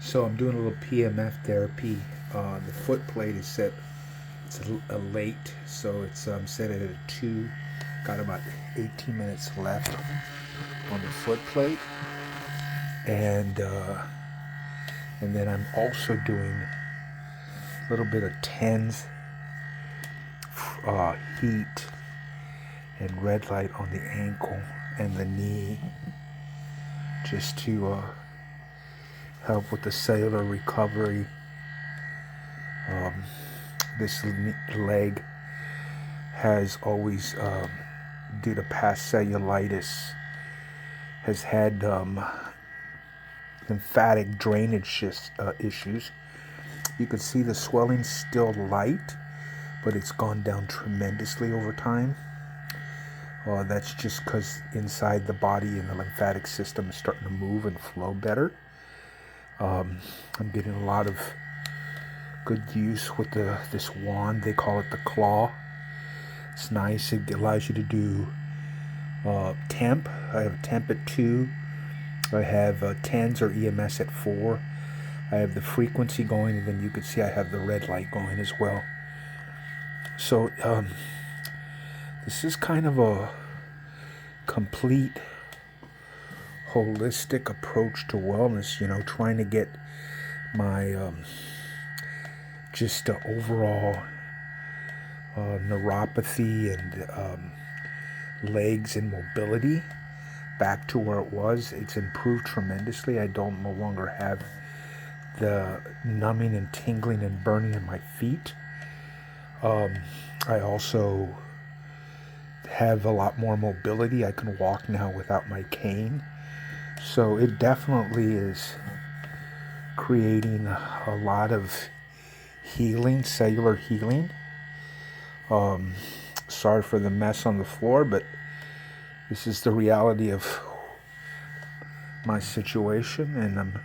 So I'm doing a little PMF therapy. The foot plate is set. It's a late, so it's set at a 2. Got about 18 minutes left on the foot plate, and and then I'm also doing a little bit of TENS heat and red light on the ankle and the knee, just to help with the cellular recovery. This leg has always, due to past cellulitis, has had lymphatic drainage issues. You can see the swelling's still light, but it's gone down tremendously over time. That's just because inside the body and the lymphatic system is starting to move and flow better. I'm getting a lot of good use with this wand. They call it the claw. It's nice. It allows you to do temp. I have temp at 2. I have TENS or EMS at 4. I have the frequency going, and then you can see I have the red light going as well. So this is kind of a complete holistic approach to wellness, trying to get my just overall neuropathy and legs and mobility back to where it was. It's improved tremendously. I don't no longer have the numbing and tingling and burning in my feet. I also have a lot more mobility. I can walk now without my cane. So it definitely is creating a lot of healing, cellular healing. Sorry for the mess on the floor, but this is the reality of my situation, and I'm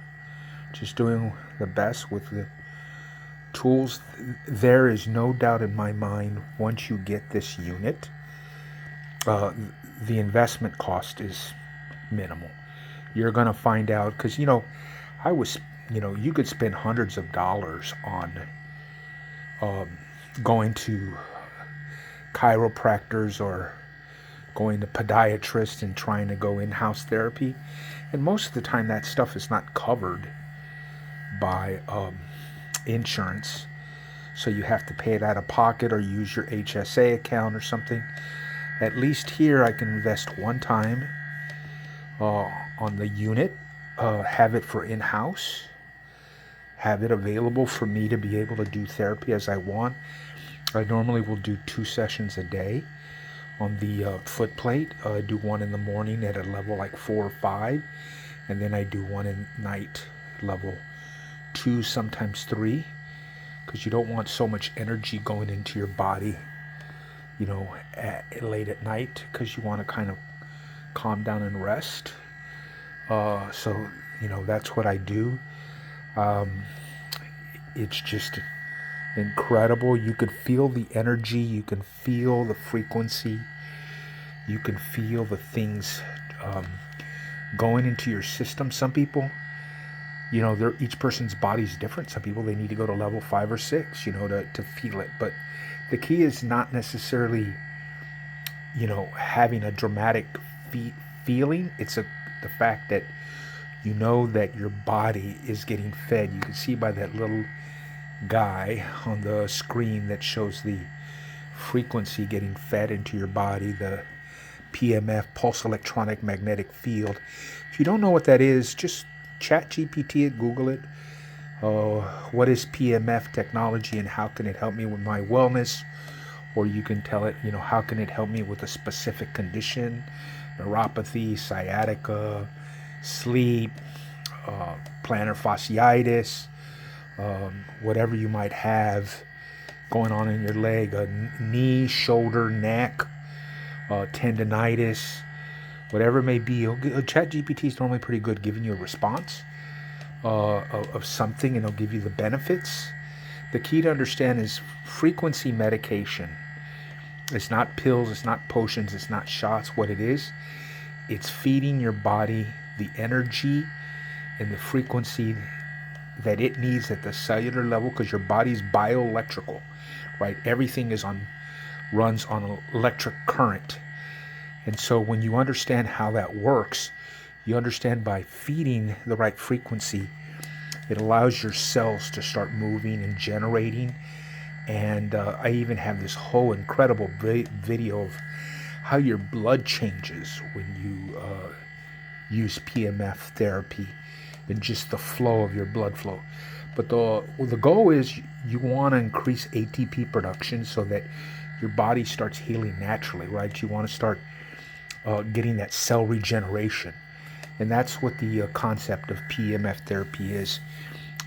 just doing the best with the tools. There is no doubt in my mind, once you get this unit, the investment cost is minimal. You're going to find out, because, you could spend hundreds of dollars on going to chiropractors or going to podiatrists and trying to go in-house therapy. And most of the time that stuff is not covered by insurance. So you have to pay it out of pocket or use your HSA account or something. At least here I can invest one time on the unit, have it for in-house, have it available for me to be able to do therapy as I want. I normally will do 2 sessions a day on the foot plate. I do one in the morning at a level like 4 or 5, and then I do one at night, level 2, sometimes 3, because you don't want so much energy going into your body, late at night, because you want to kind of calm down and rest. So that's what I do. It's just incredible. You can feel the energy, you can feel the frequency, you can feel the things going into your system. Some people, each person's body's different. Some people, they need to go to level 5 or 6, to feel it. But the key is not necessarily, having a dramatic feeling. It's the fact that that your body is getting fed. You can see by that little guy on the screen that shows the frequency getting fed into your body, the PMF, pulse electronic magnetic field. If you don't know what that is, just chat GPT it, Google it. What is PMF technology and how can it help me with my wellness? Or you can tell it, how can it help me with a specific condition, neuropathy, sciatica, sleep, plantar fasciitis, whatever you might have going on in your leg, knee, shoulder, neck, tendonitis, whatever it may be. ChatGPT is normally pretty good giving you a response of something, and it'll give you the benefits. The key to understand is frequency medication. It's not pills, it's not potions, it's not shots. What it is, it's feeding your body the energy and the frequency that it needs at the cellular level, because your body's bioelectrical, right? Everything runs on an electric current. And so when you understand how that works, you understand by feeding the right frequency, it allows your cells to start moving and generating. And I even have this whole incredible video of how your blood changes when you use PEMF therapy, and just the flow of your blood flow. But the goal is you want to increase ATP production so that your body starts healing naturally, right? You want to start getting that cell regeneration. And that's what the concept of PEMF therapy is.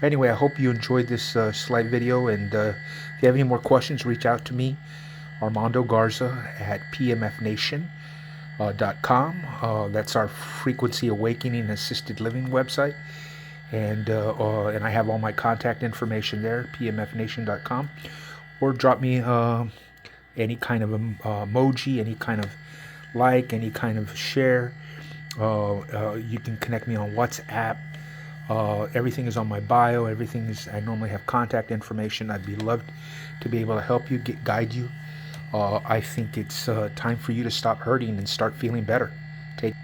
Anyway, I hope you enjoyed this slight video, and if you have any more questions, reach out to me, Armando Garza at pmfnation.com. That's our frequency awakening assisted living website, and I have all my contact information there, pmfnation.com. Or drop me any kind of emoji, any kind of like, any kind of share. You can connect me on WhatsApp. Everything is on my bio. I normally have contact information. I'd be loved to be able to help you, guide you. I think it's time for you to stop hurting and start feeling better. Take